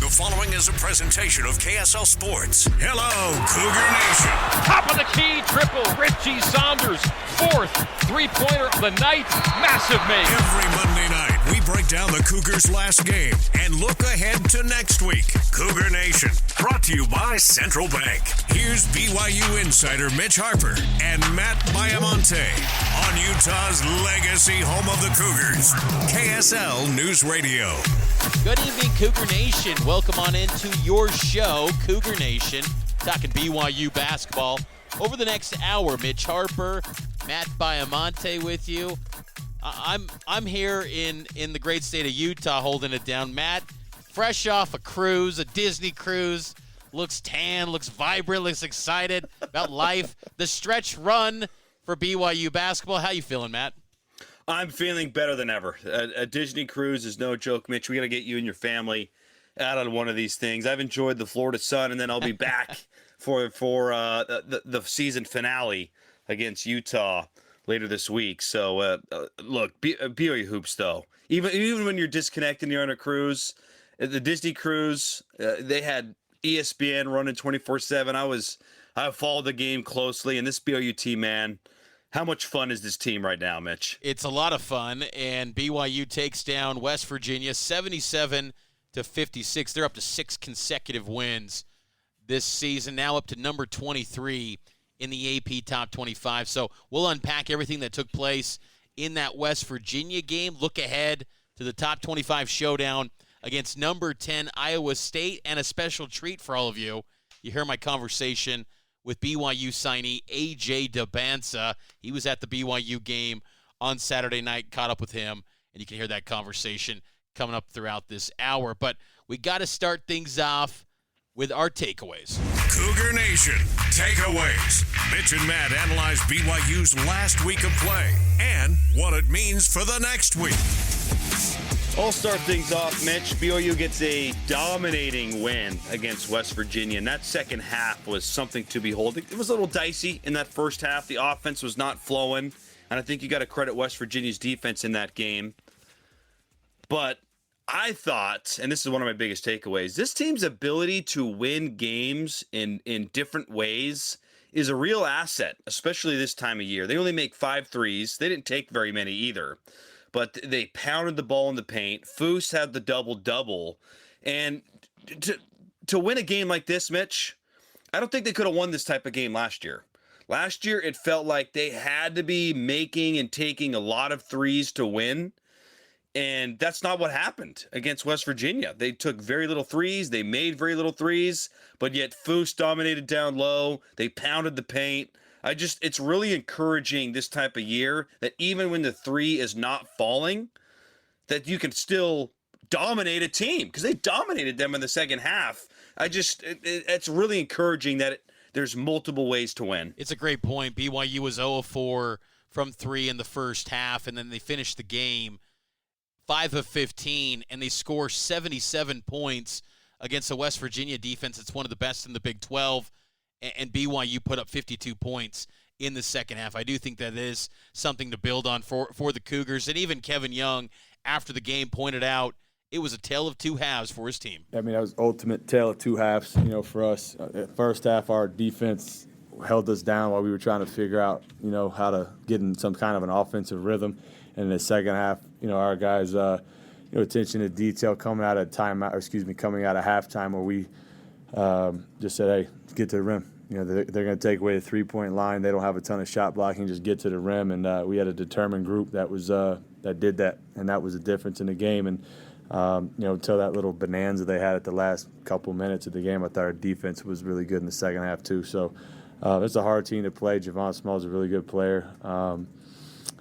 The following is a presentation of KSL Sports. Hello, Cougar Nation. Top of the key, triple, Richie Saunders, fourth three-pointer of the night, massive make. Every Monday night, we break down the Cougars' last game and look ahead to next week. Cougar Nation, brought to you by Central Bank. Here's BYU insider Mitch Harper and Matt Baiamonte on Utah's legacy home of the Cougars, KSL News Radio. Good evening, Cougar Nation. Welcome on into your show, Cougar Nation. Talking BYU basketball. Over the next hour, Mitch Harper, Matt Baiamonte with you. I'm here in the great state of Utah holding it down. Matt, fresh off a cruise, a Disney cruise. Looks tan, looks vibrant, looks excited about life. The stretch run for BYU basketball. How you feeling, Matt? I'm feeling better than ever. A Disney cruise is no joke, Mitch. We got to get you and your family out on one of these things. I've enjoyed the Florida sun, and then I'll be back for the season finale against Utah later this week. So, look, BYU hoops, though. Even when you're disconnected and you're on a cruise, the Disney cruise, they had ESPN running 24/7. I followed the game closely, and this BYU team, man, how much fun is this team right now, Mitch? It's a lot of fun, and BYU takes down West Virginia 77-56. They're up to 6 consecutive wins this season, now up to number 23 in the AP Top 25. So we'll unpack everything that took place in that West Virginia game, look ahead to the Top 25 showdown against number 10 Iowa State, and a special treat for all of you. You hear my conversation with BYU signee A.J. Dabansa. He was at the BYU game on Saturday night, caught up with him, and you can hear that conversation coming up throughout this hour. But we got to start things off with our takeaways. Cougar Nation, takeaways. Mitch and Matt analyze BYU's last week of play and what it means for the next week. I'll start things off, Mitch. BYU gets a dominating win against West Virginia, and that second half was something to behold. It was a little dicey in that first half. The offense was not flowing, and I think you got to credit West Virginia's defense in that game. But I thought, and this is one of my biggest takeaways, this team's ability to win games in different ways is a real asset, especially this time of year. They only make 5 threes. They didn't take very many either. But they pounded the ball in the paint. Foose had the double-double. And to win a game like this, Mitch, I don't think they could have won this type of game last year. Last year, it felt like they had to be making and taking a lot of threes to win. And that's not what happened against West Virginia. They took very little threes. They made very little threes. But yet Foose dominated down low. They pounded the paint. It's really encouraging this type of year that even when the three is not falling, that you can still dominate a team, because they dominated them in the second half. It's really encouraging that there's multiple ways to win. It's a great point. BYU was 0-4 from 3 in the first half, and then they finished the game 5 of 15, and they score 77 points against the West Virginia defense. It's one of the best in the Big 12. And BYU put up 52 points in the second half. I do think that is something to build on for the Cougars. And even Kevin Young, after the game, pointed out it was a tale of two halves for his team. I mean, that was ultimate tale of two halves, for us. First half, our defense held us down while we were trying to figure out, how to get in some kind of an offensive rhythm. And in the second half, our guys, attention to detail coming out of halftime where we just said, hey, get to the rim. They're going to take away the three-point line. They don't have a ton of shot blocking. Just get to the rim. And we had a determined group that was that did that, and that was the difference in the game. And until that little bonanza they had at the last couple minutes of the game, I thought our defense was really good in the second half too. So it's a hard team to play. Javon Small is a really good player.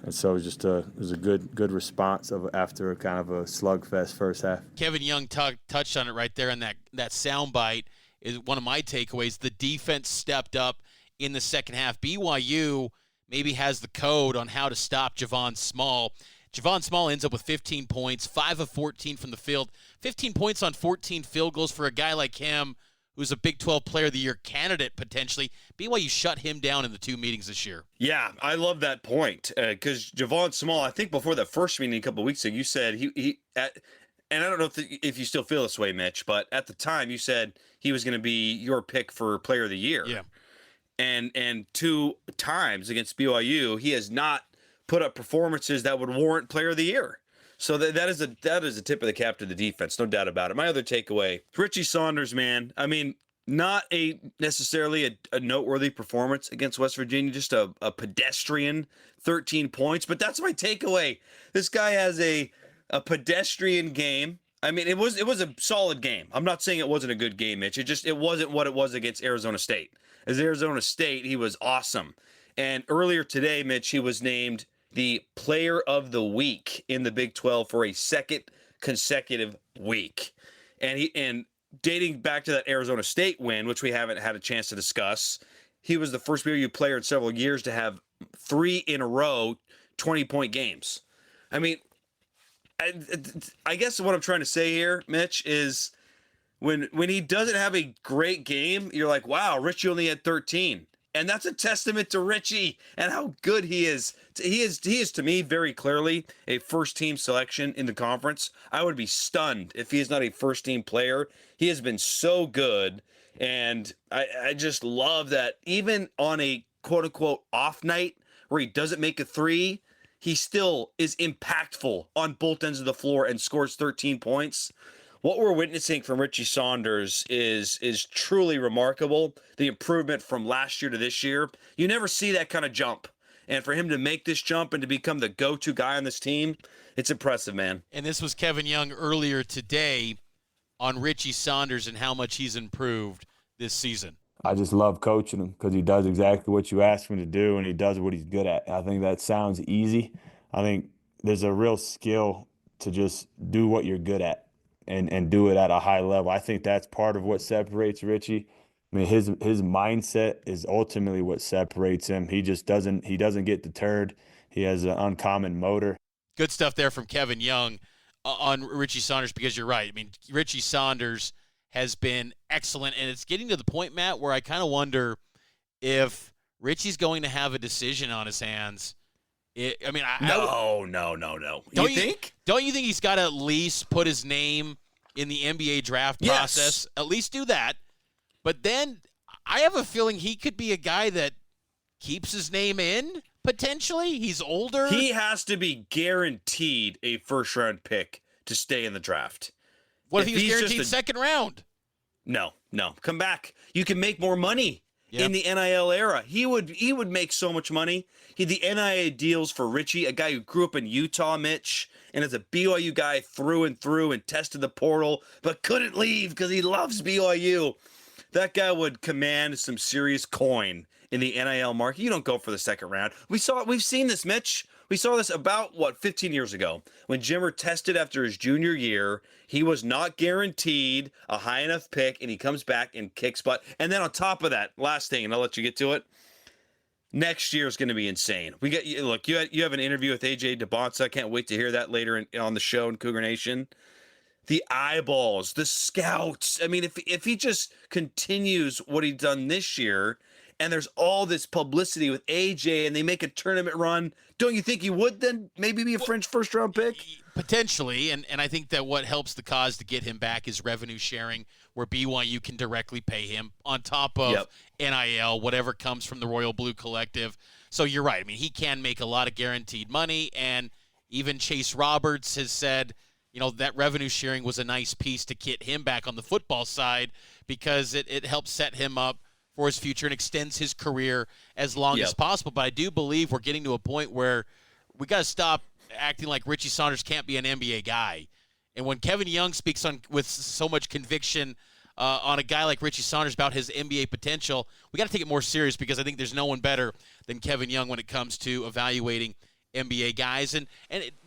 And so it was a good response after kind of a slugfest first half. Kevin Young touched on it right there in that soundbite. Is one of my takeaways. The defense stepped up in the second half. BYU maybe has the code on how to stop Javon Small. Javon Small ends up with 15 points, 5 of 14 from the field. 15 points on 14 field goals for a guy like him who's a Big 12 Player of the Year candidate potentially. BYU shut him down in the 2 meetings this year. Yeah, I love that point because Javon Small, I think before that first meeting a couple of weeks ago, you said he and I don't know if you still feel this way, Mitch, but at the time you said he was going to be your pick for Player of the Year. Yeah. And 2 times against BYU, he has not put up performances that would warrant Player of the Year. So that is a tip of the cap to the defense, no doubt about it. My other takeaway, Richie Saunders, man. I mean, not necessarily a noteworthy performance against West Virginia, just a pedestrian 13 points. But that's my takeaway. This guy has a pedestrian game. I mean, it was a solid game. I'm not saying it wasn't a good game, Mitch. It wasn't what it was against Arizona State. As Arizona State, he was awesome. And earlier today, Mitch, he was named the Player of the Week in the Big 12 for a second consecutive week. And dating back to that Arizona State win, which we haven't had a chance to discuss, he was the first BYU player in several years to have 3 in a row 20-point games. I mean, I guess what I'm trying to say here, Mitch, is when he doesn't have a great game, you're like, wow, Richie only had 13. And that's a testament to Richie and how good he is. He is to me very clearly a first-team selection in the conference. I would be stunned if he is not a first-team player. He has been so good, and I just love that even on a quote-unquote off night where he doesn't make a 3, he still is impactful on both ends of the floor and scores 13 points. What we're witnessing from Richie Saunders is truly remarkable. The improvement from last year to this year. You never see that kind of jump. And for him to make this jump and to become the go-to guy on this team, it's impressive, man. And this was Kevin Young earlier today on Richie Saunders and how much he's improved this season. I just love coaching him because he does exactly what you ask him to do, and he does what he's good at. I think that sounds easy. I think there's a real skill to just do what you're good at and do it at a high level. I think that's part of what separates Richie. I mean, his mindset is ultimately what separates him. He just doesn't get deterred. He has an uncommon motor. Good stuff there from Kevin Young on Richie Saunders, because you're right. I mean, Richie Saunders has been excellent, and it's getting to the point, Matt, where I kind of wonder if Richie's going to have a decision on his hands. No. You think? Don't you think he's got to at least put his name in the NBA draft process? Yes. At least do that. But then I have a feeling he could be a guy that keeps his name in, potentially. He's older. He has to be guaranteed a first-round pick to stay in the draft. What if he was guaranteed second round? No. Come back. You can make more money. Yep. In the NIL era, he would make so much money. The NIL deals for Richie, a guy who grew up in Utah, Mitch, and is a BYU guy through and through and tested the portal, but couldn't leave because he loves BYU. That guy would command some serious coin in the NIL market. You don't go for the second round. We've seen this, Mitch. We saw this about, 15 years ago when Jimmer tested after his junior year. He was not guaranteed a high enough pick, and he comes back and kicks butt. And then on top of that, last thing, and I'll let you get to it, next year is going to be insane. You have an interview with AJ DeBonsa. I can't wait to hear that later on the show in Cougar Nation. The eyeballs, the scouts. I mean, if he just continues what he's done this year, and there's all this publicity with AJ, and they make a tournament run, don't you think he would then maybe be a French first-round pick? Potentially, and I think that what helps the cause to get him back is revenue sharing, where BYU can directly pay him on top of NIL, whatever comes from the Royal Blue Collective. So you're right. I mean, he can make a lot of guaranteed money, and even Chase Roberts has said, that revenue sharing was a nice piece to get him back on the football side because it helps set him up for his future and extends his career as long as possible. But I do believe we're getting to a point where we got to stop acting like Richie Saunders can't be an NBA guy. And when Kevin Young speaks with so much conviction on a guy like Richie Saunders about his NBA potential, we got to take it more serious because I think there's no one better than Kevin Young when it comes to evaluating NBA guys. And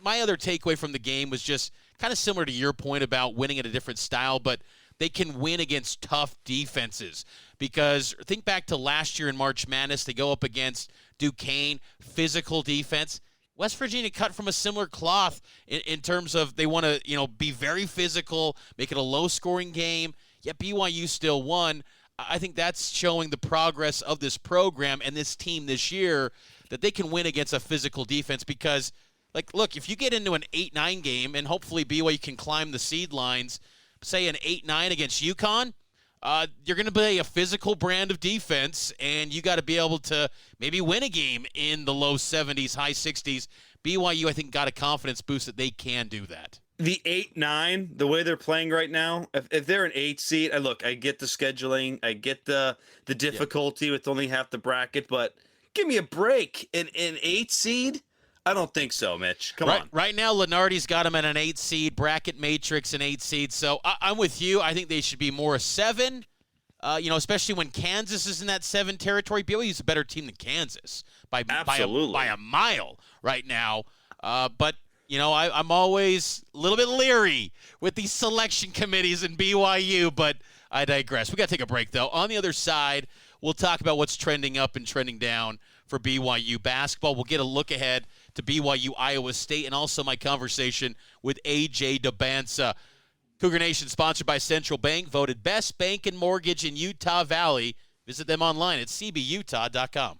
my other takeaway from the game was just kind of similar to your point about winning at a different style, but they can win against tough defenses. Because think back to last year in March Madness, they go up against Duquesne, physical defense. West Virginia cut from a similar cloth in terms of they want to, be very physical, make it a low-scoring game, yet BYU still won. I think that's showing the progress of this program and this team this year, that they can win against a physical defense because Like, look, if you get into an 8-9 game, and hopefully BYU can climb the seed lines, say an 8-9 against UConn, you're going to play a physical brand of defense, and you got to be able to maybe win a game in the low 70s, high 60s. BYU, I think, got a confidence boost that they can do that. The 8-9, the way they're playing right now, if they're an 8 seed, I get the scheduling, I get the difficulty with only half the bracket, but give me a break. An 8 seed? I don't think so, Mitch. Come on. Right now, Lenardi's got him at an 8 seed, bracket matrix an 8 seed. So I'm with you. I think they should be more a 7. Especially when Kansas is in that 7 territory. BYU's a better team than Kansas by a mile right now. But I'm always a little bit leery with these selection committees in BYU, but I digress. We got to take a break, though. On the other side, we'll talk about what's trending up and trending down for BYU basketball. We'll get a look ahead to BYU Iowa State and also my conversation with A.J. DeBansa. Cougar Nation sponsored by Central Bank, voted best bank and mortgage in Utah Valley. Visit them online at cbutah.com.